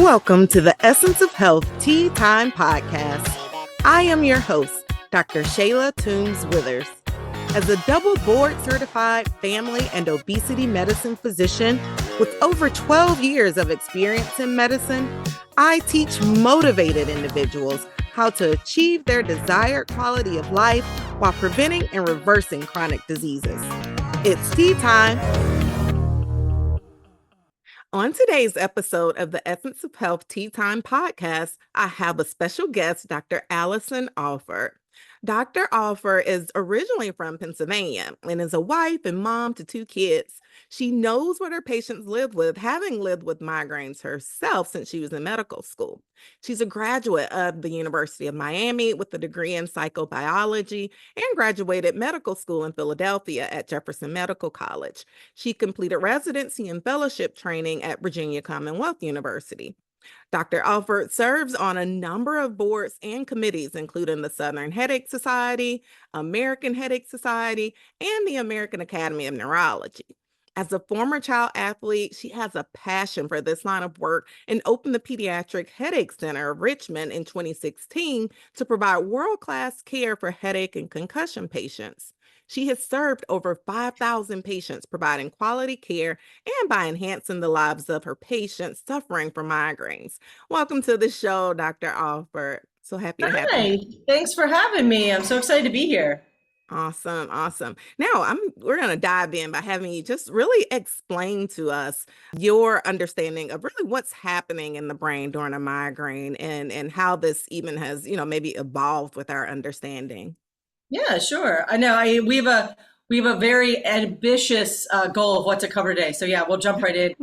Welcome to the Essence of Health Tea Time Podcast. I am your host, Dr. Shayla Toombs-Withers. As a double board certified family and obesity medicine physician with over 12 years of experience in medicine, I teach motivated individuals how to achieve their desired quality of life while preventing and reversing chronic diseases. It's tea time. On today's episode of the Essence of Health Tea Time Podcast, I have a special guest, Dr. Alison Alford. Dr. Alford is originally from Pennsylvania and is a wife and mom to 2 kids. She knows what her patients live with, having lived with migraines herself since she was in medical school. She's a graduate of the University of Miami with a degree in psychobiology and graduated medical school in Philadelphia at Jefferson Medical College. She completed residency and fellowship training at 𝐒𝐻𝐿𝐵𝐺𝐢𝐭𝐭𝐢𝐧𝐿 University. Dr. Alford serves on a number of boards and committees, including the Southern Headache Society, American Headache Society, and the American Academy of Neurology. As a former child athlete, she has a passion for this line of work and opened the Pediatric Headache Center of Richmond in 2016 to provide world-class care for headache and concussion patients. She has served over 5,000 patients, providing quality care and by enhancing the lives of her patients suffering from migraines. Welcome to the show, Dr. Alford. So happy to have you. Hi, thanks for having me. I'm so excited to be here. Awesome. Now we're going to dive in by having you just really explain to us your understanding of really what's happening in the brain during a migraine and how this even has, maybe evolved with our understanding. Yeah, sure. I know. We have a very ambitious goal of what to cover today. So yeah, we'll jump right in.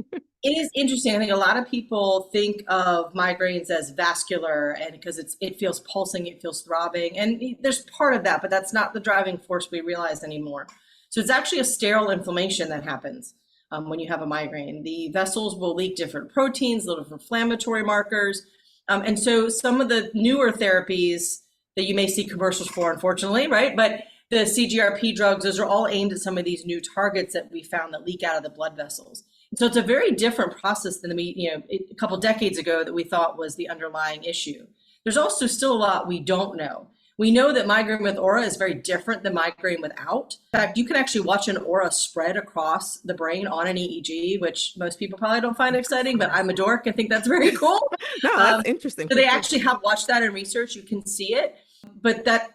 It is interesting. I think a lot of people think of migraines as vascular, and because it feels pulsing, it feels throbbing, and there's part of that, but that's not the driving force we realize anymore. So it's actually a sterile inflammation that happens when you have a migraine. The vessels will leak different proteins, little inflammatory markers, and so some of the newer therapies that you may see commercials for, unfortunately, right? But the CGRP drugs, those are all aimed at some of these new targets that we found that leak out of the blood vessels. So it's a very different process than a couple decades ago that we thought was the underlying issue. There's also still a lot we don't know. We know that migraine with aura is very different than migraine without. In fact, you can actually watch an aura spread across the brain on an EEG, which most people probably don't find exciting, but I'm a dork and think that's very cool. No, that's interesting. So they actually have watched that in research. You can see it, but that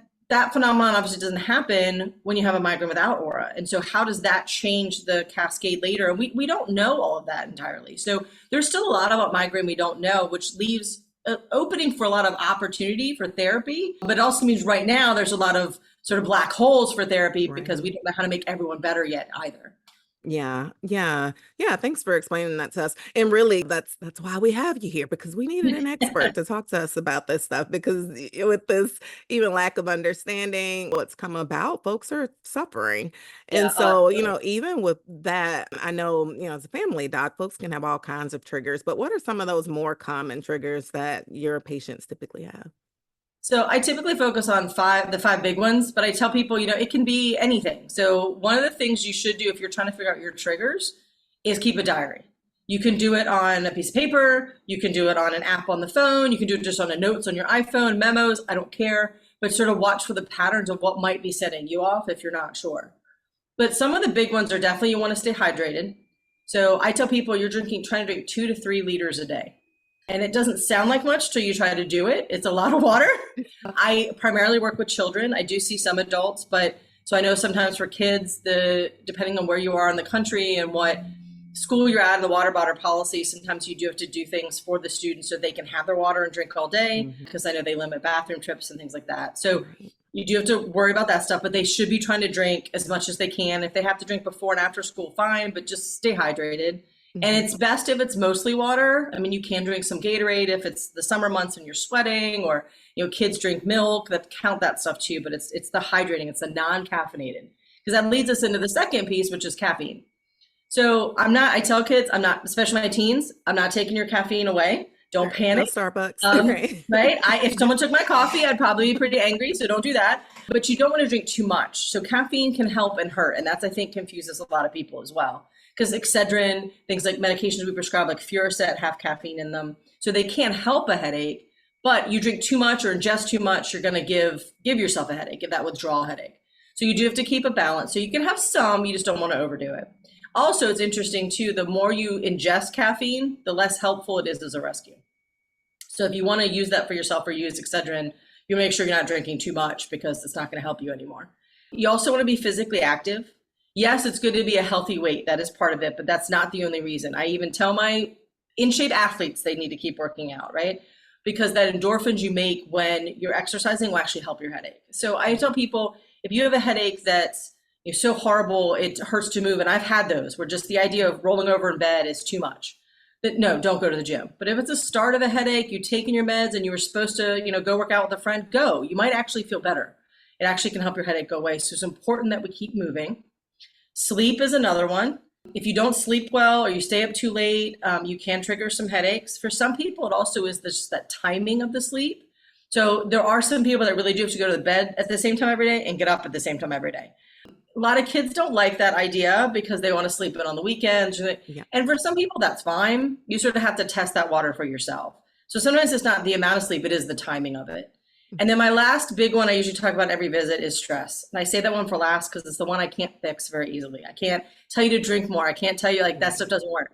phenomenon obviously doesn't happen when you have a migraine without aura. And so how does that change the cascade later? And we don't know all of that entirely. So there's still a lot about migraine we don't know, which leaves an opening for a lot of opportunity for therapy. But it also means right now there's a lot of sort of black holes for therapy because we don't know how to make everyone better yet either. Yeah. Thanks for explaining that to us. And really, that's why we have you here, because we needed an expert to talk to us about this stuff, because with this even lack of understanding what's come about, folks are suffering. And so, even with that, I know, as a family doc, folks can have all kinds of triggers, but what are some of those more common triggers that your patients typically have? So I typically focus on the five big ones, but I tell people, it can be anything. So one of the things you should do if you're trying to figure out your triggers is keep a diary. You can do it on a piece of paper. You can do it on an app on the phone. You can do it just on a notes on your iPhone, memos. I don't care, but sort of watch for the patterns of what might be setting you off if you're not sure. But some of the big ones are definitely you want to stay hydrated. So I tell people you're trying to drink 2 to 3 liters a day. And it doesn't sound like much till you try to do it. It's a lot of water. I primarily work with children. I do see some adults, but so I know sometimes for kids, depending on where you are in the country and what school you're at and the water bottle policy, sometimes you do have to do things for the students so they can have their water and drink all day, because I know they limit bathroom trips and things like that. So you do have to worry about that stuff, but they should be trying to drink as much as they can. If they have to drink before and after school, fine, but just stay hydrated. And it's best if it's mostly water. I mean, you can drink some Gatorade if it's the summer months and you're sweating, or, kids drink milk, count that stuff too, but it's the hydrating, it's the non-caffeinated. Because that leads us into the second piece, which is caffeine. So I tell kids, especially my teens, I'm not taking your caffeine away. Don't panic. No Starbucks. Right? If someone took my coffee, I'd probably be pretty angry, so don't do that. But you don't want to drink too much. So caffeine can help and hurt. And that's, I think, confuses a lot of people as well. because Excedrin, things like medications we prescribe, like Furoset, have caffeine in them. So they can help a headache, but you drink too much or ingest too much, you're going to give yourself a headache, give that withdrawal headache. So you do have to keep a balance. So you can have some, you just don't want to overdo it. Also, it's interesting too, the more you ingest caffeine, the less helpful it is as a rescue. So if you want to use that for yourself or use Excedrin, you make sure you're not drinking too much because it's not going to help you anymore. You also want to be physically active. Yes, it's good to be a healthy weight. That is part of it, but that's not the only reason. I even tell my in-shape athletes they need to keep working out, right? Because that endorphins you make when you're exercising will actually help your headache. So I tell people, if you have a headache that's so horrible, it hurts to move, and I've had those where just the idea of rolling over in bed is too much, that no, don't go to the gym. But if it's a start of a headache, you're taking your meds and you were supposed to, go work out with a friend, go. You might actually feel better. It actually can help your headache go away. So it's important that we keep moving. Sleep is another one. If you don't sleep well or you stay up too late, you can trigger some headaches. For some people, it also is just that timing of the sleep. So there are some people that really do have to go to the bed at the same time every day and get up at the same time every day. A lot of kids don't like that idea because they want to sleep in on the weekends. Yeah. And for some people, that's fine. You sort of have to test that water for yourself. So sometimes it's not the amount of sleep, it is the timing of it. And then my last big one I usually talk about every visit is stress. And I say that one for last because it's the one I can't fix very easily. I can't tell you to drink more. I can't tell you like that stuff doesn't work.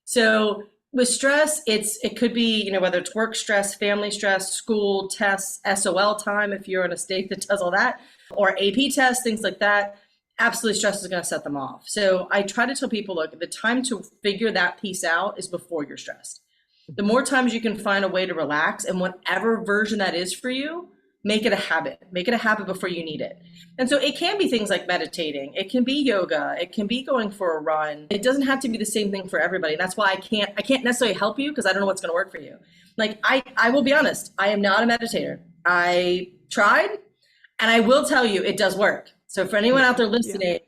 So with stress, it could be, whether it's work stress, family stress, school, tests, SOL time, if you're in a state that does all that, or AP tests, things like that. Absolutely, stress is going to set them off. So I try to tell people, look, the time to figure that piece out is before you're stressed. The more times you can find a way to relax, and whatever version that is for you, make it a habit. Make it a habit before you need it. And so it can be things like meditating. It can be yoga. It can be going for a run. It doesn't have to be the same thing for everybody. That's why I can't necessarily help you because I don't know what's going to work for you. Like I will be honest, I am not a meditator. I tried, and I will tell you it does work. So for anyone out there listening,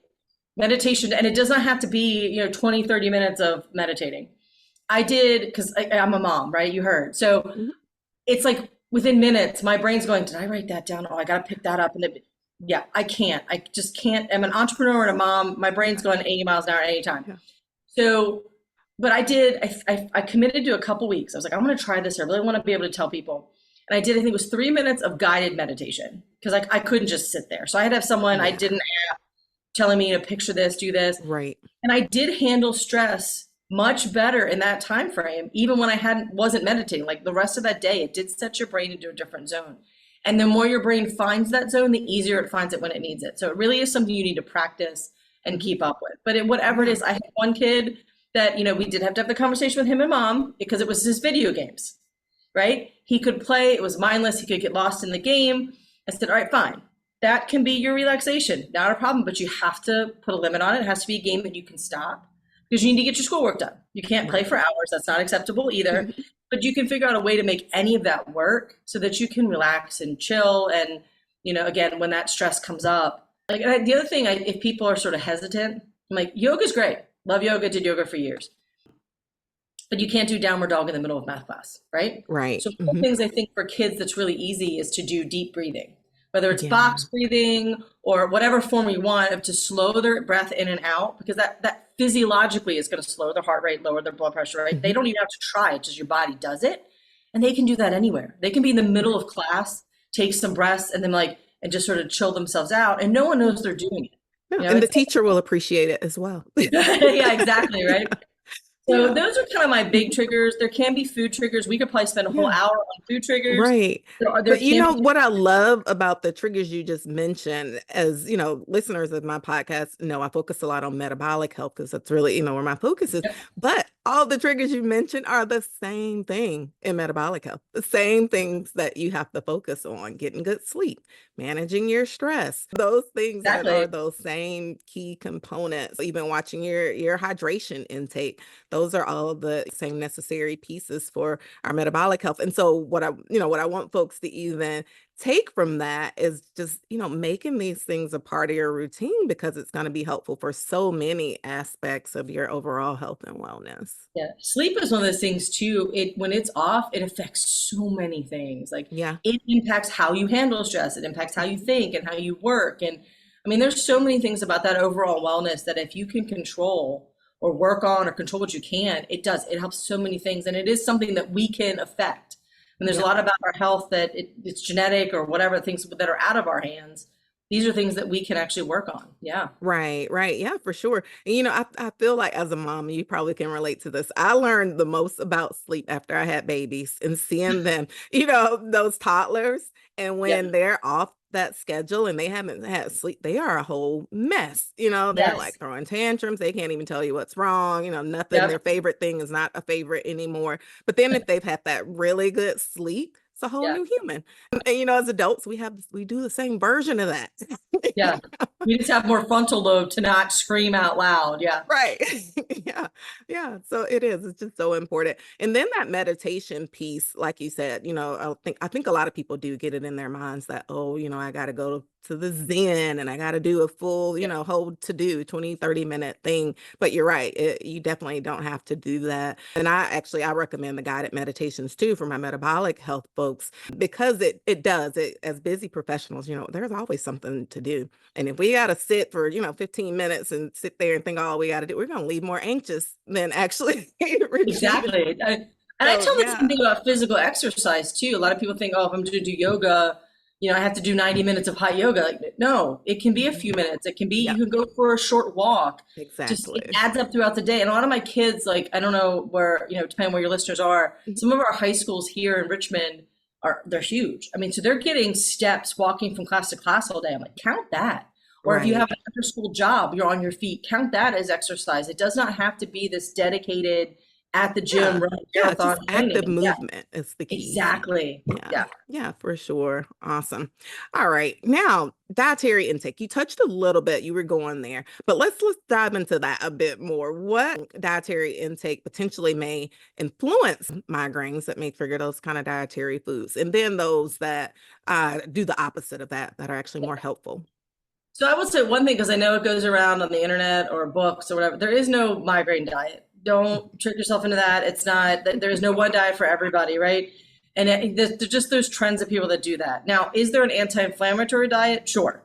meditation, and it does not have to be, 20, 30 minutes of meditating. I did, because I'm a mom, right? You heard. So it's like within minutes, my brain's going, did I write that down? Oh, I got to pick that up. And I can't. I just can't. I'm an entrepreneur and a mom. My brain's going 80 miles an hour at any time. Yeah. So, but I did, I committed to a couple weeks. I was like, I'm going to try this. I really want to be able to tell people. And I did, I think it was 3 minutes of guided meditation because I couldn't just sit there. So I had to have someone, I didn't have telling me to picture this, do this. Right. And I did handle stress much better in that time frame, even when I wasn't meditating. Like the rest of that day, it did set your brain into a different zone. And the more your brain finds that zone, the easier it finds it when it needs it. So it really is something you need to practice and keep up with. But whatever it is, I had one kid that, we did have to have the conversation with him and mom because it was his video games, right? He could play, it was mindless, he could get lost in the game. I said, all right, fine. That can be your relaxation, not a problem, but you have to put a limit on it. It has to be a game that you can stop because you need to get your schoolwork done. You can't play for hours. That's not acceptable either. But you can figure out a way to make any of that work so that you can relax and chill. And, again, when that stress comes up, like the other thing, if people are sort of hesitant, I'm like, yoga's great. Love yoga, did yoga for years. But you can't do downward dog in the middle of math class, right? Right. So one of the things I think for kids that's really easy is to do deep breathing, whether it's box breathing or whatever form you want to slow their breath in and out, because that physiologically is going to slow their heart rate, lower their blood pressure, right? They don't even have to try it, just your body does it. And they can do that anywhere. They can be in the middle of class, take some breaths, and then and just sort of chill themselves out. And no one knows they're doing it. No, and the teacher will appreciate it as well. Yeah, exactly, right? So those are kind of my big triggers. There can be food triggers. We could probably spend a whole hour on food triggers. Right. But what I love about the triggers you just mentioned, as listeners of my podcast know, I focus a lot on metabolic health because that's really, where my focus is. But all the triggers you mentioned are the same thing in metabolic health, the same things that you have to focus on: getting good sleep, managing your stress, those things that are those same key components, even watching your hydration intake. Those are all of the same necessary pieces for our metabolic health. And so what I want folks to even take from that is just, making these things a part of your routine because it's going to be helpful for so many aspects of your overall health and wellness. Yeah. Sleep is one of those things too. When it's off, it affects so many things. Like it impacts how you handle stress. It impacts how you think and how you work. And I mean, there's so many things about that overall wellness that if you can control or work on or control what you can, it does. It helps so many things. And it is something that we can affect. And there's a lot about our health that it's genetic or whatever, things that are out of our hands. These are things that we can actually work on. Yeah. Right, right. Yeah, for sure. And I feel like as a mom, you probably can relate to this. I learned the most about sleep after I had babies and seeing them, those toddlers. And Yeah. when they're off that schedule and they haven't had sleep, they are a whole mess. They're Yes. like throwing tantrums. They can't even tell you what's wrong. Nothing. Their Yep. favorite thing is not a favorite anymore. But then if they've had that really good sleep, it's a whole Yeah. new human. And as adults, we do the same version of that. Yeah. We just have more frontal lobe to not scream out loud. Yeah. Right. Yeah. Yeah. So it is. It's just so important. And then that meditation piece, like you said, I think a lot of people do get it in their minds that, oh, I got to go to the Zen and I got to do a full, whole to do 20, 30-minute thing. But you're right. You definitely don't have to do that. And I recommend the guided meditations too for my metabolic health folks, because it does it as busy professionals, there's always something to do. And if we got to sit for, 15 minutes and sit there and think all we got to do, we're going to leave more anxious than actually rejuvenate. Exactly. And I So, tell the yeah. same thing about physical exercise too. A lot of people think, oh, if I'm going to do yoga, I have to do 90 minutes of hot yoga. Like, no, it can be a few minutes. It can be, Yeah, you can go for a short walk. Just it exactly. adds up throughout the day. And a lot of my kids, like, I don't know where, depending on where your listeners are, some of our high schools here in Richmond they're huge. I mean, so they're getting steps walking from class to class all day. I'm like, count that. Or if you have Right. an after school job, you're on your feet, count that as exercise. It does not have to be this dedicated at the Yeah. gym running Yeah. marathon Just active training. Yeah, movement is the key. exactly. Yeah. Yeah. Yeah, for sure. Awesome. All right. Now, dietary intake. You touched a little bit. You were going there, but let's dive into that a bit more. What dietary intake potentially may influence migraines that may trigger those kind of dietary foods, and then those that do the opposite of that are actually more helpful. So I would say one thing, because I know it goes around on the internet or books or whatever, there is no migraine diet. Don't trick yourself into that. It's not, there is no one diet for everybody, right? And there's just those trends of people that do that. Now, is there an anti-inflammatory diet? Sure.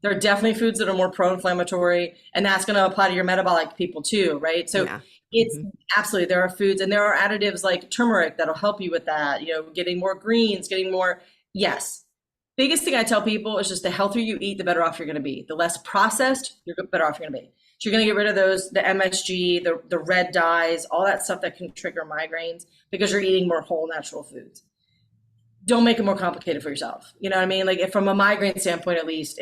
There are definitely foods that are more pro-inflammatory, and that's going to apply to your metabolic people too, right? So Yeah. it's Hmm. absolutely, there are foods and there are additives like turmeric that'll help you with that, getting more greens, getting more, yes. Biggest thing I tell people is just the healthier you eat, the better off you're going to be. The less processed, you're better off you're going to be. So you're going to get rid of those, the MSG, the red dyes, all that stuff that can trigger migraines, because you're eating more whole natural foods. Don't make it more complicated for yourself. You know what I mean? Like, if from a migraine standpoint, at least,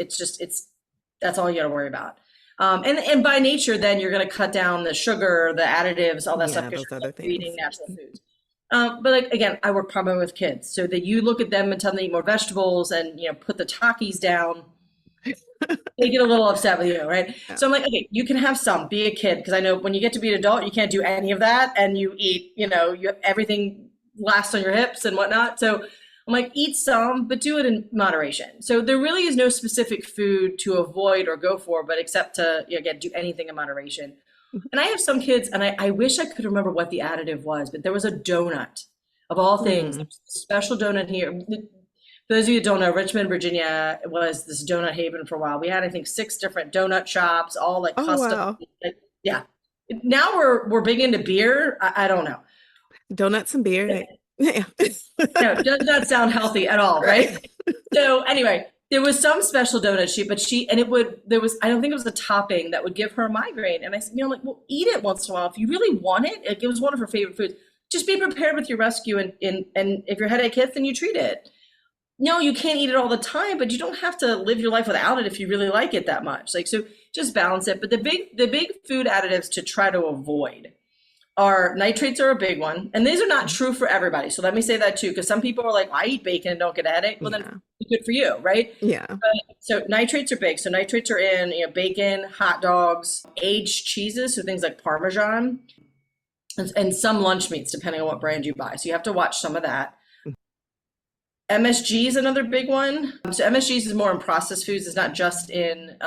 that's all you got to worry about. And by nature, then you're going to cut down the sugar, the additives, all that stuff, Yeah, because those other you're eating things. natural foods. But like, again, I work primarily with kids, so that you look at them and tell them to eat more vegetables and put the Takis down, they get a little upset with you, right? Yeah. So I'm like, okay, you can have some, be a kid, because I know when you get to be an adult, you can't do any of that, and you eat, everything lasts on your hips and whatnot. So I'm like, eat some, but do it in moderation. So there really is no specific food to avoid or go for, but except to, again, do anything in moderation. And I have some kids, and I wish I could remember what the additive was, but there was a donut of all things, Mm. a special donut here. For those of you who don't know, Richmond, Virginia was this donut haven for a while. We had, I think, 6 different donut shops, all like Oh, custom. wow. Like, yeah. Now we're big into beer. I don't know. Donuts and beer. Yeah. No, it does not sound healthy at all, right? Right. So anyway, there was some special donut sheet, but I don't think it was a topping that would give her a migraine. And I said, like, well, eat it once in a while. If you really want it, it was one of her favorite foods. Just be prepared with your rescue. And if your headache hits, then you treat it. No, you can't eat it all the time, but you don't have to live your life without it if you really like it that much. Like, so just balance it. But the big food additives to try to avoid are nitrates are a big one. And these are not true for everybody. So let me say that too, because some people are like, I eat bacon and don't get a headache. Well, Yeah. then good for you, right? Yeah. So nitrates are big. So nitrates are in, bacon, hot dogs, aged cheeses, so things like Parmesan, and some lunch meats, depending on what brand you buy. So you have to watch some of that. MSG is another big one. So MSGs is more in processed foods. It's not just in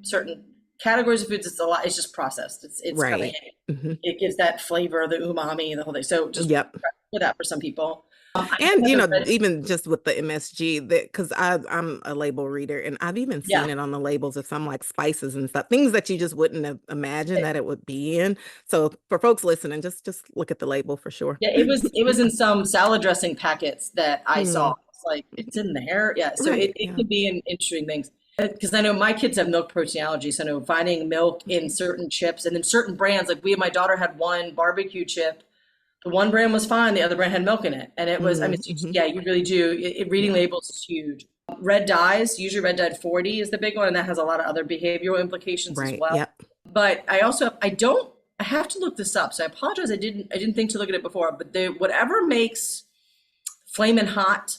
certain categories of foods. It's just processed. It's Right. kind of, it gives that flavor, the umami, the whole thing. So just Yep. for that for some people. And haven't read it. even just with the MSG, that because I'm a label reader, and I've even Yeah. seen it on the labels of some like spices and stuff, things that you just wouldn't have imagined that it would be in. So for folks listening, just look at the label for sure. Yeah, it was in some salad dressing packets that I saw. Hmm. It's like it's in there. Yeah, so it, Right. it Yeah. could be in interesting things. Because I know my kids have milk protein allergies. So I know finding milk in certain chips and then certain brands, like we and my daughter had one barbecue chip. The one brand was fine, the other brand had milk in it. And it was, I mean, so Mm-hmm. yeah, you really do. Reading Yeah. labels is huge. Red dyes, usually red dyed 40 is the big one, and that has a lot of other behavioral implications as Right. well. Yep. But I have to look this up. So I apologize. I didn't think to look at it before, but whatever makes flaming hot,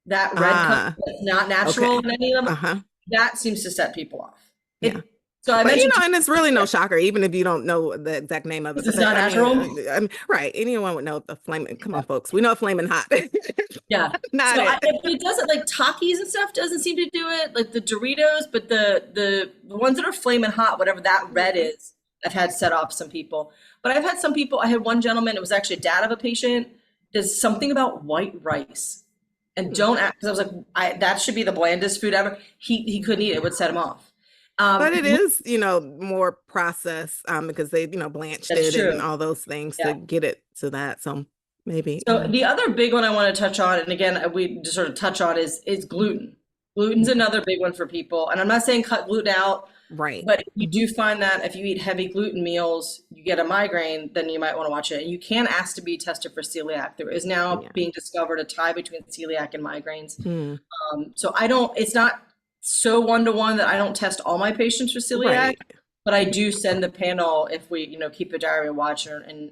that red color Ah. that's not Okay. natural in any of them, Uh-huh. that seems to set people off. Yeah. So I But mentioned and it's really no shocker, even if you don't know the exact name of it. this But is not natural. right, anyone would know the flaming. Come on, folks, we know flaming hot. Yeah. Not So it. it doesn't like Takis and stuff doesn't seem to do it, like the Doritos, but the ones that are flaming hot, whatever that red is, I've had set off some people. But I've had some people, I had one gentleman, it was actually a dad of a patient, does something about white rice. And don't ask, because I was like, that should be the blandest food ever. He couldn't eat it, it would set him off. But it is, more processed because they, blanched That's it and true. all those things to Yeah. get it to that. So maybe, So the other big one I want to touch on, and again, we just sort of touch on is gluten. Gluten's another big one for people. And I'm not saying cut gluten out, right. but you do find that if you eat heavy gluten meals, you get a migraine, then you might want to watch it. And you can ask to be tested for celiac. There is now Yeah. being discovered a tie between celiac and migraines. Hmm. So it's not so one-to-one that I don't test all my patients for celiac, Right. but I do send the panel if we, keep a diary watch and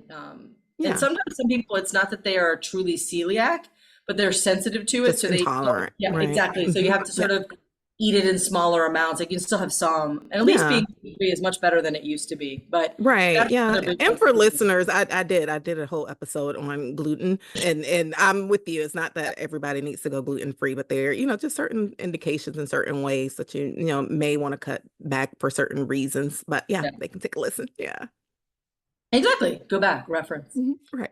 Yeah. sometimes some people, it's not that they are truly celiac, but they're sensitive to it. Just So they, intolerant. yeah, Right. exactly. So you have to sort of eat it in smaller amounts. Like you can still have some, and at least Yeah. being gluten-free is much better than it used to be. But Right. that's Yeah. another big And one for for me. listeners, I did a whole episode on gluten, and I'm with you. It's not that everybody needs to go gluten free, but there, just certain indications and certain ways that may want to cut back for certain reasons. But yeah, Yeah. they can take a listen. Yeah. Exactly. Go back, reference. Right.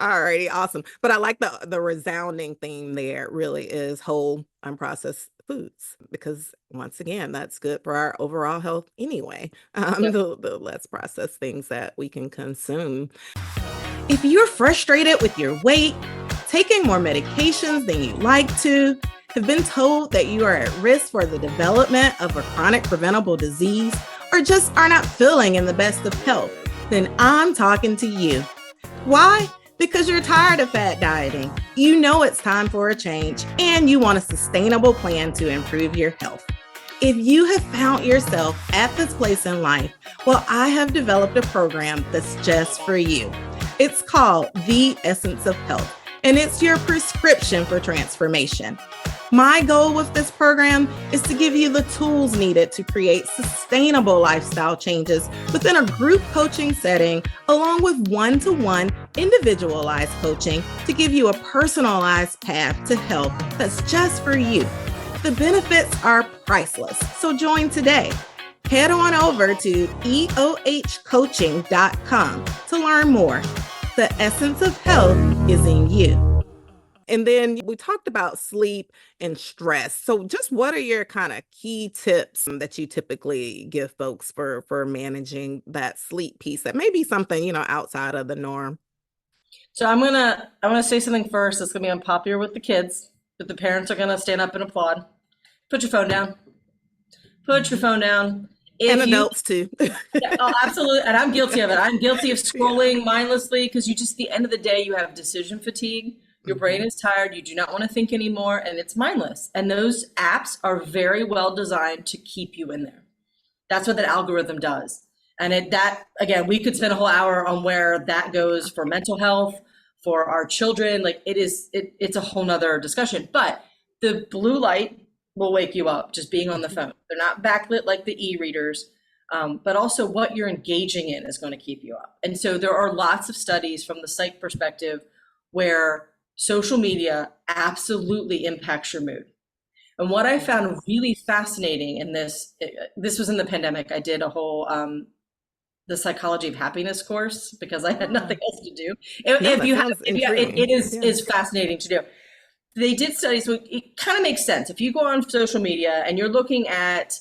All righty, awesome. But I like the resounding theme there really is whole unprocessed foods, because once again, that's good for our overall health anyway. Yep. The less processed things that we can consume. If you're frustrated with your weight, taking more medications than you'd like to, have been told that you are at risk for the development of a chronic preventable disease, or just are not feeling in the best of health, then I'm talking to you. Why? Because you're tired of fat dieting. You know it's time for a change, and you want a sustainable plan to improve your health. If you have found yourself at this place in life, well, I have developed a program that's just for you. It's called The Essence of Health, and it's your prescription for transformation. My goal with this program is to give you the tools needed to create sustainable lifestyle changes within a group coaching setting, along with one-to-one individualized coaching to give you a personalized path to health that's just for you. The benefits are priceless, so join today. Head on over to 𝐒𝐲𝐥𝐢𝐭∫.com to learn more. The essence of health is in you. And then we talked about sleep and stress. So just what are your kind of key tips that you typically give folks for managing that sleep piece that may be something, outside of the norm? So I want to say something first that's gonna be unpopular with the kids, but the parents are gonna stand up and applaud. Put your phone down. Put your phone down. And adults too. Yeah, oh, absolutely. And I'm guilty of it. I'm guilty of scrolling mindlessly because at the end of the day, you have decision fatigue. Your brain is tired. You do not want to think anymore, and it's mindless. And those apps are very well designed to keep you in there. That's what that algorithm does. And again, we could spend a whole hour on where that goes for mental health, for our children. Like it's a whole nother discussion. But the blue light will wake you up just being on the phone. They're not backlit like the e-readers, but also what you're engaging in is going to keep you up. And so there are lots of studies from the psych perspective where social media absolutely impacts your mood. And what I found really fascinating in this was in the pandemic. I did a whole the psychology of happiness course because I had Ah, nothing else to do. no, If that you have, sounds if you, it intriguing. is Yeah. is fascinating to do. They did studies, so it kind of makes sense. If you go on social media and you're looking at,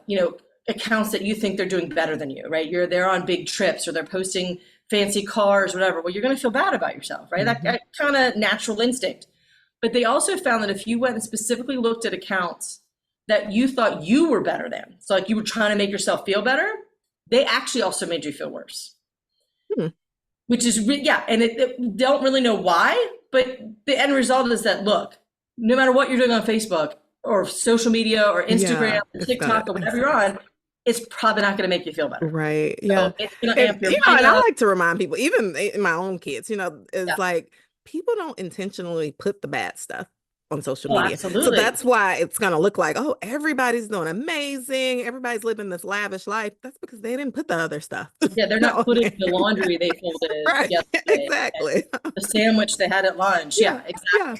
you know, accounts that you think they're doing better than you, right? They're on big trips or they're posting fancy cars, whatever. Well, you're going to feel bad about yourself, right? Hmm. That kind of natural instinct. But they also found that if you went and specifically looked at accounts that you thought you were better than, so like you were trying to make yourself feel better, they actually also made you feel worse. Hmm. Which is, yeah, and it don't really know why, but the end result is that, look, no matter what you're doing on Facebook or social media or Instagram Yeah, or it's gonna, TikTok or whatever you're on, it's probably not going to make you feel better. right. So Yeah. it's going to And, amp your mind and I up. like to remind people, even my own kids, is Yeah. like people don't intentionally put the bad stuff on social Oh, media. So absolutely. that's why it's going to look like, oh, everybody's doing amazing. Everybody's living this lavish life. That's because they didn't put the other stuff Yeah, they're not on putting there. the laundry they folded Right. yesterday and Exactly. the sandwich they had at lunch. Yeah. Yeah, Yeah.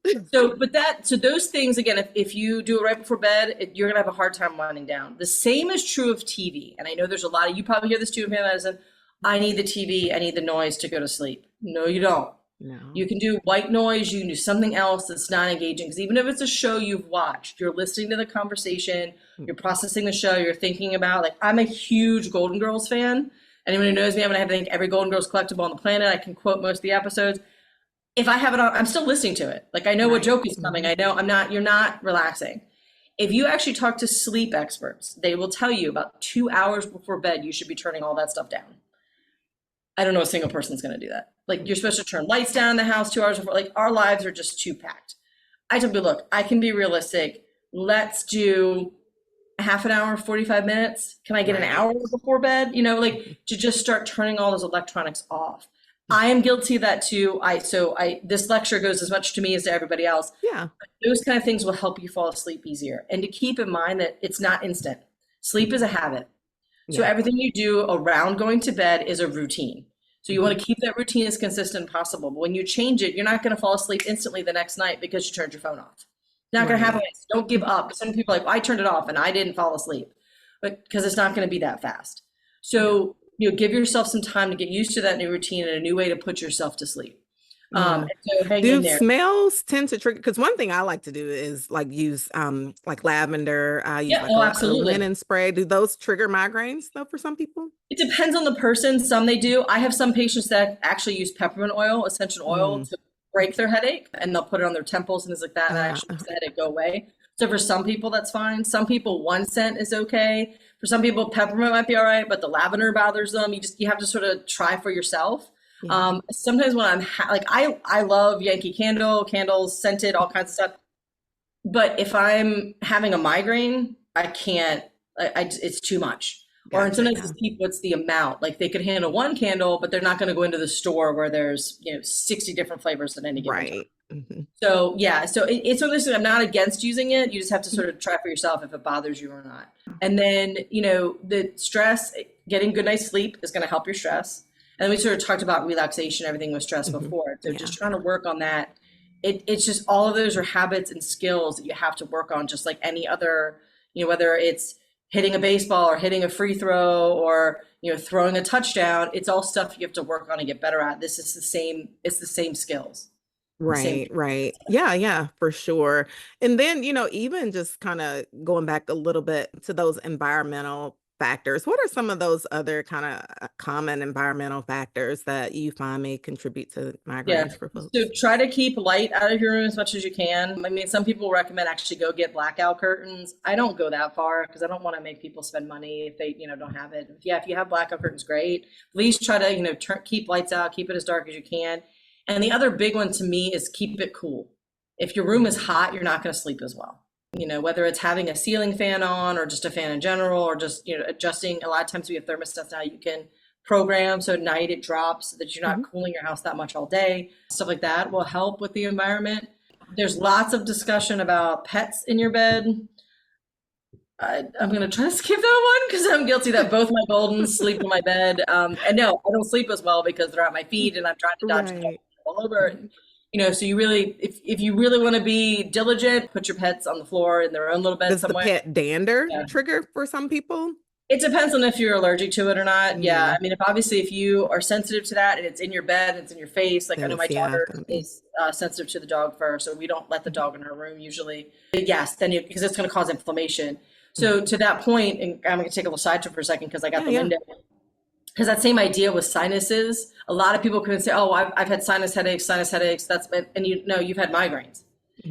exactly. So those things, again, if you do it right before bed, you're gonna have a hard time winding down. The same is true of TV. And I know there's a lot of, you probably hear this too, Madison. I need the TV, I need the noise to go to sleep. No, you don't. No. You can do white noise, you can do something else that's not engaging. Because even if it's a show you've watched, you're listening to the conversation, you're processing the show, you're thinking about, like, I'm a huge Golden Girls fan. Anyone who knows me, I'm gonna have to think every Golden Girls collectible on the planet. I can quote most of the episodes. If I have it on, I'm still listening to it. Like I know what Right. joke is coming. I know you're not relaxing. If you actually talk to sleep experts, they will tell you about 2 hours before bed, you should be turning all that stuff down. I don't know a single person's going to do that. Like you're supposed to turn lights down in the house 2 hours before. Like our lives are just too packed. I tell people, look, I can be realistic. Let's do half an hour, 45 minutes. Can I get an Right. hour before bed? Like to just start turning all those electronics off. I am guilty of that too. This lecture goes as much to me as to everybody else. Yeah. Those kind of things will help you fall asleep easier. And to keep in mind that it's not instant. Sleep is a habit. So Yeah. everything you do around going to bed is a routine. So you Mhm. want to keep that routine as consistent as possible. But when you change it, you're not going to fall asleep instantly the next night because you turned your phone off. It's not going to happen. Right. Don't give up. Some people are like, well, I turned it off and I didn't fall asleep, but because it's not going to be that fast. Yeah. So give yourself some time to get used to that new routine and a new way to put yourself to sleep. Yeah. So hang in Do there. smells tend to trigger? Because one thing I like to do is like use like lavender. I use Yeah, like oh, a absolutely. linen spray. Do those trigger migraines though for some people? It depends on the person. Some they do. I have some patients that actually use peppermint oil, essential oil, Mm. to break their headache, and they'll put it on their temples and things like that, and that Uh, actually makes the headache go away. So for some people, that's fine. Some people, one scent is okay. For some people, peppermint might be all right, but the lavender bothers them. You have to sort of try for yourself. yeah. Sometimes when like I love Yankee candles, scented, all kinds of stuff. But if I'm having a migraine, I can't. It's too much. Or and Gotcha. sometimes Yeah. it's people, it's the amount. Like they could handle one candle, but they're not going to go into the store where there's 60 different flavors at any given time. Right. Hmm. So yeah, so it's one of those things. I'm not against using it. You just have to sort of try for yourself if it bothers you or not. And then the stress, getting good night's sleep is going to help your stress. And then we sort of talked about relaxation, everything with stress Hmm. before. So Yeah. just trying to work on that. It's just all of those are habits and skills that you have to work on, just like any other, whether it's hitting a baseball or hitting a free throw or throwing a touchdown. It's all stuff you have to work on and get better at. This is the same. It's the same skills. The same. Right, right. Yeah, yeah, for sure. And then, even just kind of going back a little bit to those environmental factors, what are some of those other kind of common environmental factors that you find may contribute to Yeah. migraines for So folks? try to keep light out of your room as much as you can. I mean, some people recommend actually go get blackout curtains. I don't go that far because I don't want to make people spend money if they, don't have it. If you have blackout curtains, great. At least try to, keep lights out, keep it as dark as you can. And the other big one to me is keep it cool. If your room is hot, you're not going to sleep as well. Whether it's having a ceiling fan on or just a fan in general, or just, adjusting. A lot of times we have thermostats now you can program so at night it drops so that you're not Mhm. cooling your house that much all day. Stuff like that will help with the environment. There's lots of discussion about pets in your bed. I'm going to try to skip that one because I'm guilty that both my Goldens sleep in my bed. And no, I don't sleep as well because they're at my feet and I'm trying to dodge Right. all over. So you really, if you really want to be diligent, put your pets on the floor in their own little bed Does the somewhere. pet dander Yeah. trigger for some people? It depends on if you're allergic to it or not. Yeah. Mm, I mean, if you are sensitive to that and it's in your bed, and it's in your face, like I then know my it's, yeah, daughter gonna be. is sensitive to the dog fur, so we don't let the Mhm. dog in her room usually. But yes, because it's going to cause inflammation. So Mhm. to that point, and I'm going to take a little side trip for a second because I got Yeah, the yeah. window. Because that same idea with sinuses, a lot of people can say, "Oh, I've had sinus headaches, sinus headaches." And you know you've had migraines.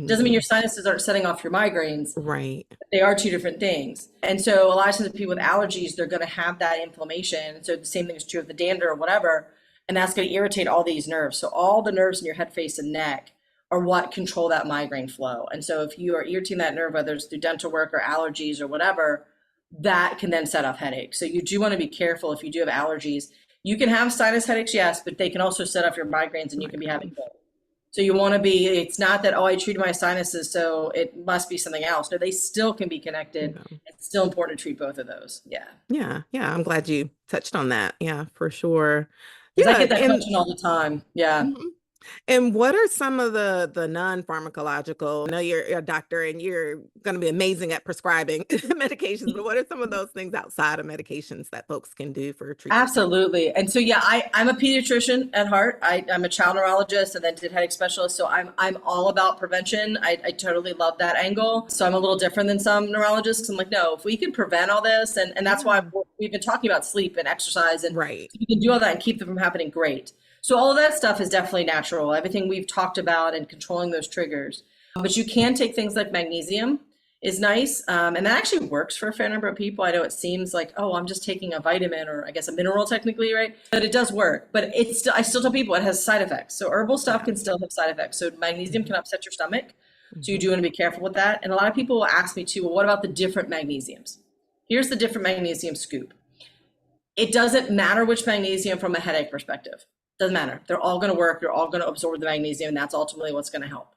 Doesn't mean your Mhm. sinuses aren't setting off your migraines. Right. They are two different things. And so a lot of times people with allergies, they're going to have that inflammation. So the same thing is true of the dander or whatever. And that's going to irritate all these nerves. So all the nerves in your head, face, and neck are what control that migraine flow. And so if you are irritating that nerve, whether it's through dental work or allergies or whatever, that can then set off headaches. So you do want to be careful if you do have allergies. You can have sinus headaches, yes, but they can also set off your migraines and you can be having Migraines. both. So you want to be, it's not that, oh, I treated my sinuses, so it must be something else. No, they still can be connected. Okay. It's still important to treat both of those. Yeah. Yeah, yeah. I'm glad you touched on that. Yeah, for sure. Because I Yeah, get that and question all the time. Yeah. mhm. And what are some of the non-pharmacological? I know you're a doctor and you're going to be amazing at prescribing medications, but what are some of those things outside of medications that folks can do for treatment? Absolutely. And so, yeah, I'm a pediatrician at heart. I'm a child neurologist and then did headache specialist. So I'm all about prevention. I totally love that angle. So I'm a little different than some neurologists. 'Cause I'm like, no, if we can prevent all this, and that's why Yeah. we've been talking about sleep and exercise, and Right. if you can do all that and keep them from happening, great. So all of that stuff is definitely natural. Everything we've talked about and controlling those triggers. But you can take things like magnesium is nice. And that actually works for a fair number of people. I know it seems like, oh, I'm just taking a vitamin or I guess a mineral technically, right? But it does work. But it's still, I still tell people it has side effects. So herbal stuff Yeah. can still have side effects. So magnesium Mhm. can upset your stomach. So you Mhm. do want to be careful with that. And a lot of people will ask me too, well, what about the different magnesiums? Here's the different magnesium scoop. It doesn't matter which magnesium from a headache perspective. Doesn't matter. They're all going to work. You're all going to absorb the magnesium, and that's ultimately what's going to help.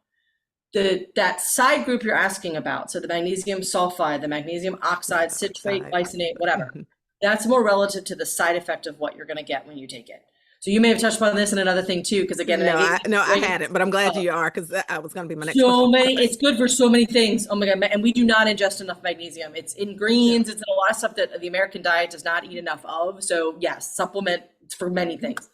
That side group you're asking about, so the magnesium sulfide, the magnesium oxide, Yeah. citrate, Oxide. glycinate, whatever, Mhm. that's more relative to the side effect of what you're going to get when you take it. So you may have touched upon this in another thing too, because again, No, magnesium no, is I great. hadn't, but I'm glad Uh, you are because that was going to be my next so question. many, it's good for so many things. Oh my God. And we do not ingest enough magnesium. It's in Yeah. greens, it's in a lot of stuff that the American diet does not eat enough of. So yes, supplement for many things.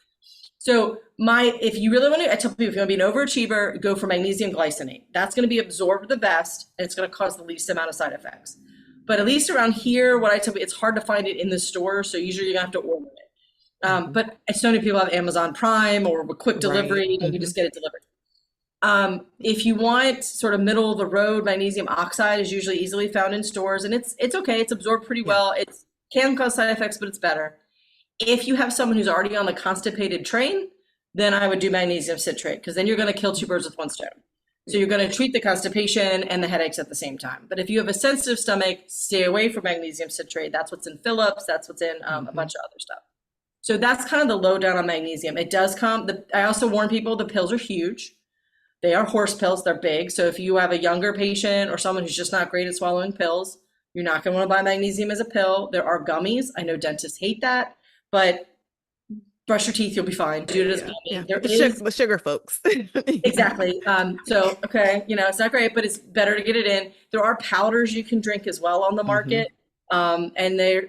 So if you really want to, I tell people if you want to be an overachiever, go for magnesium glycinate. That's going to be absorbed the best, and it's going to cause the least amount of side effects. But at least around here, what I tell people, it's hard to find it in the store, so usually you're going to have to order it. Mhm. But so many people have Amazon Prime or with quick Right. delivery, and you Mhm. just get it delivered. If you want sort of middle of the road, magnesium oxide is usually easily found in stores, and it's okay. It's absorbed pretty Yeah. well. It can cause side effects, but it's better. If you have someone who's already on the constipated train, then I would do magnesium citrate because then you're going to kill two birds with one stone. So you're going to treat the constipation and the headaches at the same time. But if you have a sensitive stomach, stay away from magnesium citrate. That's what's in Phillips. That's what's in a Mhm. bunch of other stuff. So that's kind of the lowdown on magnesium. It does come. I also warn people the pills are huge. They are horse pills. They're big. So if you have a younger patient or someone who's just not great at swallowing pills, you're not going to want to buy magnesium as a pill. There are gummies. I know dentists hate that, but brush your teeth, you'll be fine. Do it as Yeah. Yeah. gummy. There is The sugar folks. Yeah. exactly. So okay, it's not great, but it's better to get it in. There are powders you can drink as well on the Mhm. market. And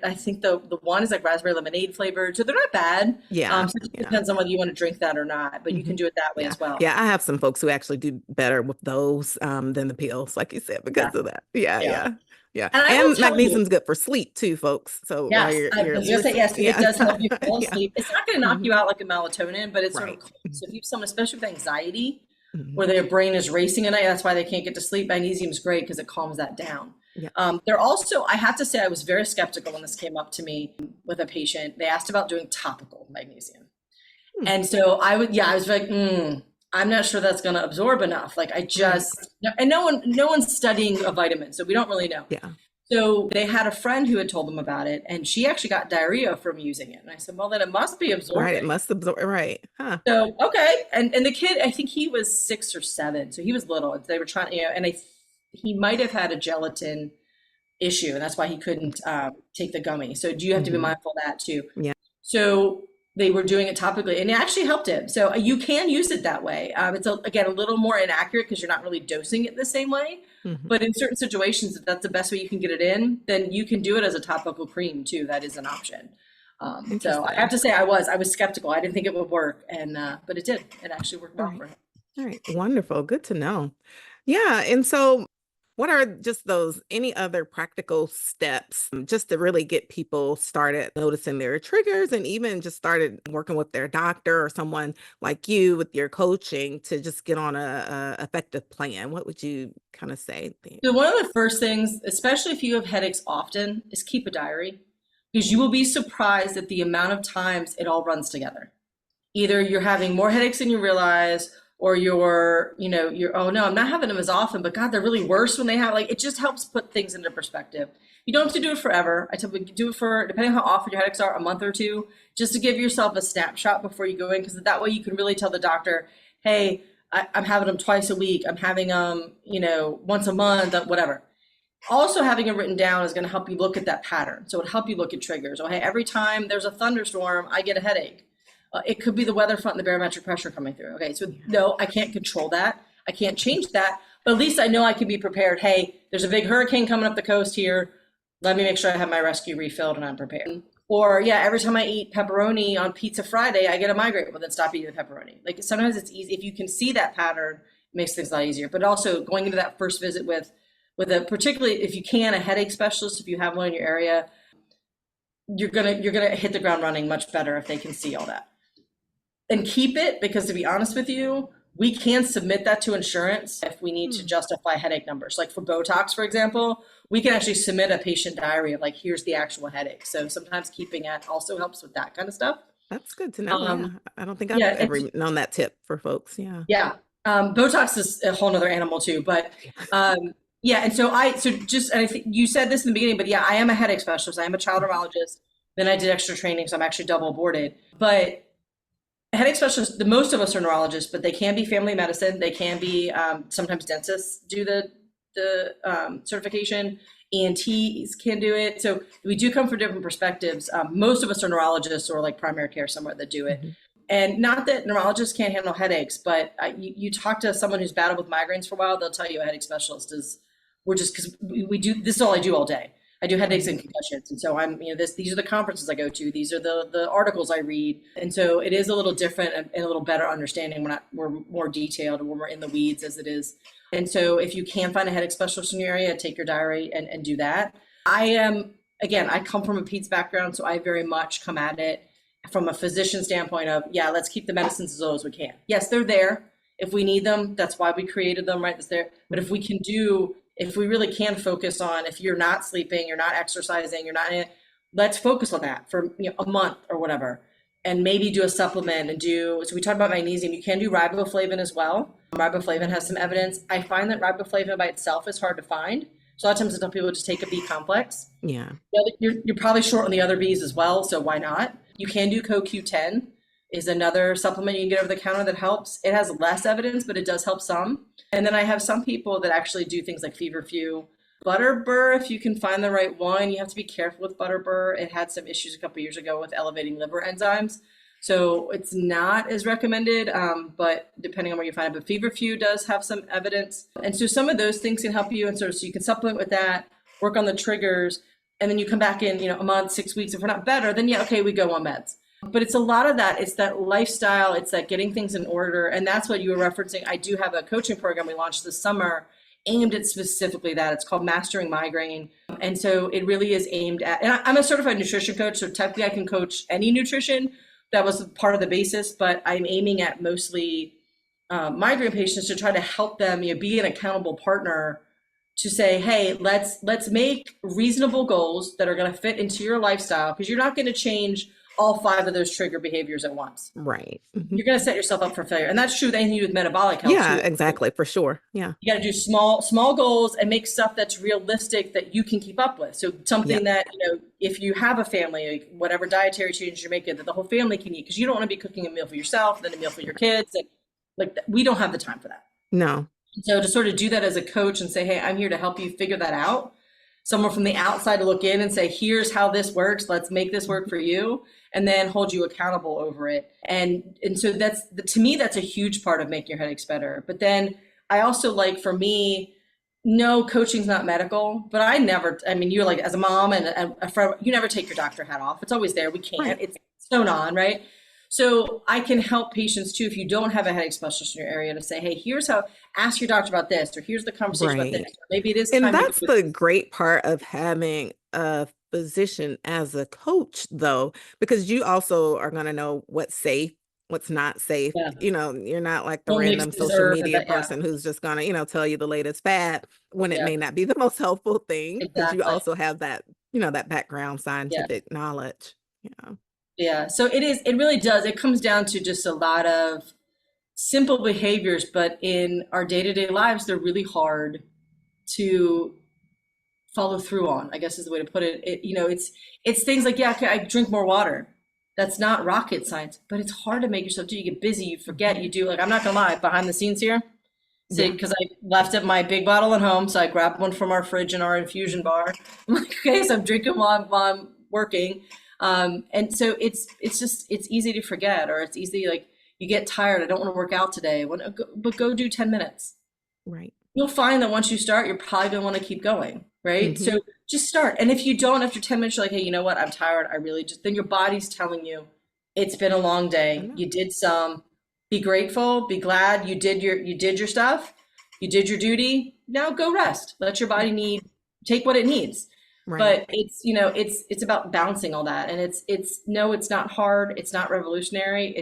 I think the one is like raspberry lemonade flavored, so they're not bad. Yeah. So it just Yeah. depends on whether you want to drink that or not, but you can Mhm. do it that way Yeah. as well. Yeah. I have some folks who actually do better with those than the pills, like you said, Yeah, because of that. Yeah. yeah. Yeah. Yeah. And I will And tell you, magnesium's good for sleep too, folks. So while yes, I you're was gonna say listening, yes, it yeah. does help you fall Yeah. asleep. It's not gonna knock Mhm. you out like a melatonin, but it's sort of Right. calm. So if you have someone, especially with anxiety, where Mhm. their brain is racing at night, that's why they can't get to sleep. Magnesium is great because it calms that down. Yeah. They're also, I have to say, I was very skeptical when this came up to me with a patient. They asked about doing topical magnesium. Hmm. And so I was like, I'm not sure that's going to absorb enough. Like I Right. just, and no one's studying a vitamin, so we don't really know. Yeah. So they had a friend who had told them about it, and she actually got diarrhea from using it. And I said, well, then it must be Right. It absorbing. must absorb. Right. Huh. So okay, and the kid, I think he was 6 or 7, so he was little. They were trying, and he might have had a gelatin issue, and that's why he couldn't take the gummy. So do you have to be Hmm. mindful of that too? Yeah. So they were doing it topically, and it actually helped him. So you can use it that way. It's again a little more inaccurate because you're not really dosing it the same way. Mhm. But in certain situations, if that's the best way you can get it in, then you can do it as a topical cream too. That is an option. So I have to say, I was skeptical. I didn't think it would work, and but it did. It actually worked well Right. for him. All right. Wonderful. Good to know. Yeah. And so, what are just those any other practical steps just to really get people started noticing their triggers and even just started working with their doctor or someone like you with your coaching to just get on a effective plan? What would you kind of say there? So one of the first things, especially if you have headaches often, is keep a diary, because you will be surprised at the amount of times it all runs together. Either you're having more headaches than you realize, or you're, oh no, I'm not having them as often, but God, they're really worse when they have, like, it just helps put things into perspective. You don't have to do it forever. I typically do it for, depending on how often your headaches are, a month or two, just to give yourself a snapshot before you go in, because that way you can really tell the doctor, hey, I'm having them twice a week. I'm having them, once a month, whatever. Also, having it written down is going to help you look at that pattern. So it'll help you look at triggers. Oh, hey, every time there's a thunderstorm, I get a headache. It could be the weather front and the barometric pressure coming through. Okay, so no, I can't control that. I can't change that. But at least I know I can be prepared. Hey, there's a big hurricane coming up the coast here. Let me make sure I have my rescue refilled and I'm prepared. Or yeah, every time I eat pepperoni on Pizza Friday, I get a migraine. Well, then stop eating the pepperoni. Like sometimes it's easy. If you can see that pattern, it makes things a lot easier. But also going into that first visit with a, particularly if you can, a headache specialist, if you have one in your area, you're gonna hit the ground running much better if they can see all that. And keep it, because to be honest with you, we can submit that to insurance if we need to justify headache numbers. Like for Botox, for example, we can actually submit a patient diary of like, here's the actual headache. So sometimes keeping it also helps with that kind of stuff. That's good to know. Yeah. I don't think I've yeah, ever known that tip for folks. Yeah. Yeah. Botox is a whole nother animal too, but yeah. And so I think you said this in the beginning, but yeah, I am a headache specialist. I am a child neurologist. Then I did extra training, so I'm actually double boarded. But headache specialists, the most of us are neurologists, but they can be family medicine. They can be sometimes dentists do the certification. ENTs can do it. So we do come from different perspectives. Most of us are neurologists or like primary care somewhere that do it. And not that neurologists can't handle headaches, but you talk to someone who's battled with migraines for a while, they'll tell you a headache specialist is, because we do, this is all I do all day. I do headaches and concussions. And so I'm, these are the conferences I go to. These are the articles I read. And so it is a little different and a little better understanding when we're more detailed and when we're in the weeds as it is. And so if you can find a headache specialist in your area, take your diary and do that. I come from a peds background, so I very much come at it from a physician standpoint of, yeah, let's keep the medicines as low as we can. Yes, they're there. If we need them, that's why we created them, right? It's there. But if we really can focus on, if you're not sleeping, you're not exercising, let's focus on that for a month or whatever, and maybe do a supplement so we talked about magnesium. You can do riboflavin as well. Riboflavin has some evidence. I find that riboflavin by itself is hard to find. So a lot of times I tell people just take a B complex. Yeah. You're probably short on the other Bs as well, so why not? You can do CoQ10 is another supplement you can get over the counter that helps. It has less evidence, but it does help some. And then I have some people that actually do things like feverfew. Butterbur, if you can find the right one. You have to be careful with butterbur. It had some issues a couple of years ago with elevating liver enzymes. So it's not as recommended, but depending on where you find it. But feverfew does have some evidence. And so some of those things can help you. And so you can supplement with that, work on the triggers, and then you come back in, a month, 6 weeks. If we're not better, then yeah, okay, we go on meds. But it's a lot of that. It's that lifestyle. It's that getting things in order. And that's what you were referencing. I do have a coaching program we launched this summer aimed at specifically that. It's called Mastering Migraine. And so it really is aimed at, and I'm a certified nutrition coach. So technically I can coach any nutrition. That was part of the basis, but I'm aiming at mostly migraine patients to try to help them, be an accountable partner to say, hey, let's make reasonable goals that are going to fit into your lifestyle, because you're not going to change all 5 of those trigger behaviors at once. Right. You're going to set yourself up for failure. And that's true with anything with metabolic health. Yeah, too. exactly. For sure. Yeah. You got to do small goals and make stuff that's realistic that you can keep up with. So something that, if you have a family, like whatever dietary changes you're making, that the whole family can eat, because you don't want to be cooking a meal for yourself, then a meal for your kids. And we don't have the time for that. No. So to sort of do that as a coach and say, hey, I'm here to help you figure that out. someone from the outside to look in and say, here's how this works. Let's make this work for you. And then hold you accountable over it. And so to me, that's a huge part of making your headaches better. But then I also like, for me, no, coaching's not medical, but I mean, you're like, as a mom and a friend, you never take your doctor hat off. It's always there. We can't, Right. it's sewn on, right? So I can help patients too, if you don't have a headache specialist in your area, to say, hey, here's how, ask your doctor about this, or here's the conversation about this. Right. Or maybe it is And time to that's go the great part of having a physician as a coach, though, because you also are going to know what's safe, what's not safe. yeah, You're not like the don't mix random social dessert or media that. Yeah, person who's just going to, tell you the latest fad when it yeah, may not be the most helpful thing, because you exactly. also have that, that background Yeah. scientific knowledge. Yeah. Yeah. So it really does. It comes down to just a lot of simple behaviors, but in our day-to-day lives, they're really hard to follow through on, I guess is the way to put it. It's things like, yeah, okay, I drink more water. That's not rocket science, but it's hard to make yourself do. You get busy, you forget, you do. Like, I'm not gonna lie, behind the scenes here, say, Yeah. because I left it my big bottle at home, so I grabbed one from our fridge in our infusion bar. I'm like, okay, so I'm drinking while I'm working. And so it's easy to forget, or it's easy, like, you get tired. I don't want to work out today. But go do 10 minutes. Right. You'll find that once you start, you're probably going to want to keep going, right? Hmm. So just start. And if you don't, after 10 minutes, you're like, hey, you know what? I'm tired. I really just, then your body's telling you it's been a long I day. know. You did some, be grateful, be glad you did your stuff. You did your duty. Now go rest. Let your body take what it needs. Right. But it's about balancing all that. And it's not hard. It's not revolutionary.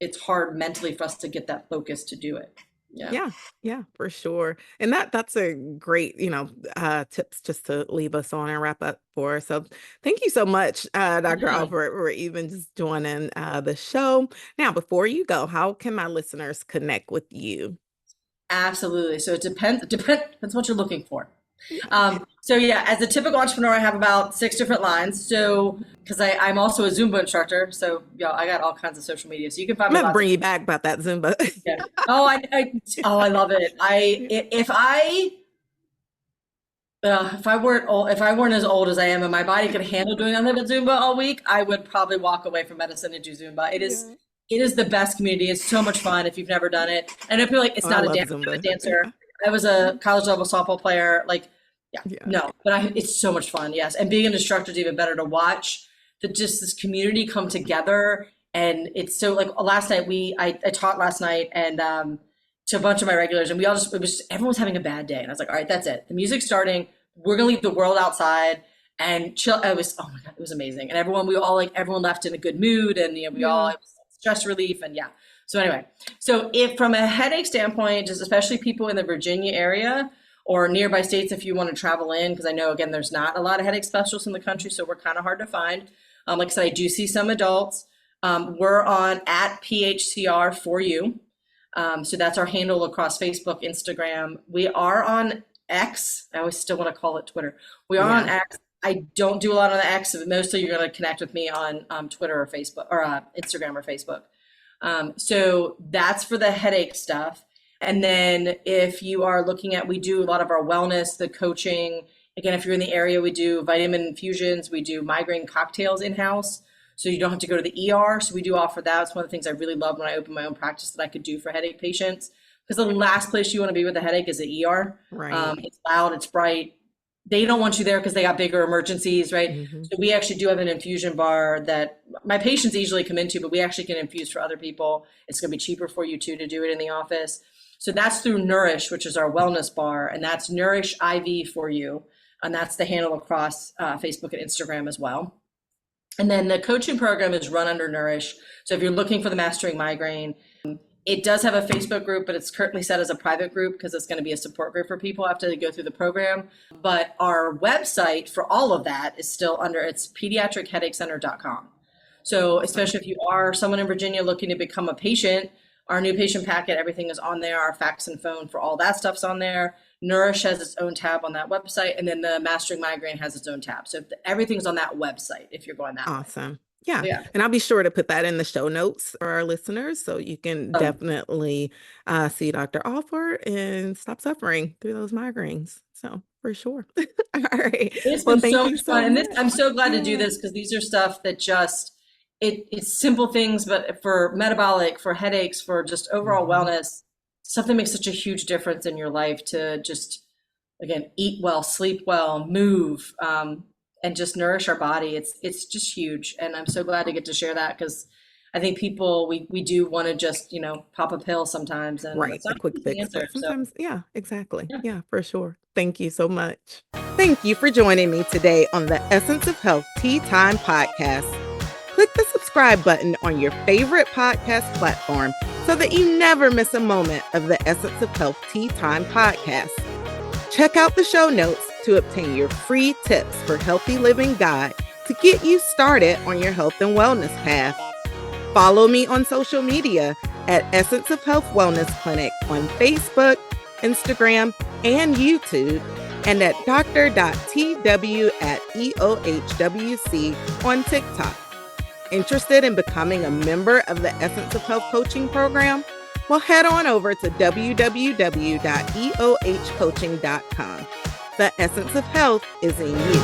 It's hard mentally for us to get that focus to do it. Yeah. Yeah, yeah, for sure. And that's a great, tips just to leave us on and wrap up for. So thank you so much, Dr. Yeah. Alford, for even just joining the show. Now, before you go, how can my listeners connect with you? Absolutely. So it depends what you're looking for. Yeah. So yeah, as a typical entrepreneur, I have about 6 different lines. So because I'm also a Zumba instructor, so I got all kinds of social media. So you can find I'm me gonna lots of. bring you back about that Zumba. Yeah. Oh, I love it. Yeah. If I weren't as old as I am and my body could handle doing nothing but Zumba all week, I would probably walk away from medicine and do Zumba. Yeah. It is the best community. It's so much fun if you've never done it. And I feel like it's Oh, I not a love dance. I'm a Zumba. dancer. Yeah. I was a college level softball player. Like, yeah, Yeah. no, but it's so much fun. Yes, and being an instructor is even better to watch. Just this community come together, and it's so like last night I taught last night and to a bunch of my regulars, and we all everyone was having a bad day, and I was like, all right, that's it. The music's starting. We're gonna leave the world outside and chill. Oh my God, it was amazing. And everyone left in a good mood, and it was stress relief, and yeah. So anyway, so if from a headache standpoint, just especially people in the Virginia area or nearby states, if you want to travel in, because I know, again, there's not a lot of headache specialists in the country, so we're kind of hard to find. Like I said, I do see some adults. We're on @PHCR for you. So that's our handle across Facebook, Instagram. We are on X. I always still want to call it Twitter. We are on X. I don't do a lot on the X. Mostly you're going to connect with me on Twitter or Facebook or Instagram or Facebook. So that's for the headache stuff. And then if you are looking at, we do a lot of our wellness, the coaching. Again, if you're in the area, we do vitamin infusions, we do migraine cocktails in-house. So you don't have to go to the ER. So we do offer that. It's one of the things I really love when I open my own practice that I could do for headache patients. Because the last place you want to be with a headache is the ER. Right. It's loud, it's bright. They don't want you there because they got bigger emergencies, right? Mm-hmm. So we actually do have an infusion bar that my patients easily come into, but we actually can infuse for other people. It's going to be cheaper for you too to do it in the office. So that's through Nourish, which is our wellness bar, and that's Nourish IV for you. And that's the handle across Facebook and Instagram as well. And then the coaching program is run under Nourish. So if you're looking for the Mastering Migraine, it does have a Facebook group, but it's currently set as a private group because it's going to be a support group for people after they go through the program. But our website for all of that is still it's pediatricheadachecenter.com. So especially if you are someone in Virginia looking to become a patient, our new patient packet, everything is on there. Our fax and phone for all that stuff's on there. Nourish has its own tab on that website. And then the Mastering Migraine has its own tab. So everything's on that website if you're going that way. Awesome. Yeah. Yeah. And I'll be sure to put that in the show notes for our listeners so you can definitely see Dr. Alford and stop suffering through those migraines. So for sure. All right. It's Well, been thank so you much so fun. And this, much. I'm so glad to do Yeah. this because these are stuff that just, it's simple things, but for metabolic, for headaches, for just overall Mhm. wellness, stuff that makes such a huge difference in your life to just, again, eat well, sleep well, move, and just nourish our body. It's just huge. And I'm so glad to get to share that because I think people, we do want to just, pop a pill sometimes and Right. that's not A quick always the fix, answer. but So sometimes, yeah, exactly. yeah. Yeah, for sure. Thank you so much. Thank you for joining me today on the Essence of Health Tea Time podcast. Click the subscribe button on your favorite podcast platform so that you never miss a moment of the Essence of Health Tea Time podcast. Check out the show notes to obtain your free tips for healthy living guide to get you started on your health and wellness path. Follow me on social media at Essence of Health Wellness Clinic on Facebook, Instagram, and YouTube, and at dr.tw@𝐒𝐩𝐥𝐢𝐴 on TikTok. Interested in becoming a member of the Essence of Health coaching program? Well, head on over to www.𝐒𝐲coaching.com. The essence of health is in you.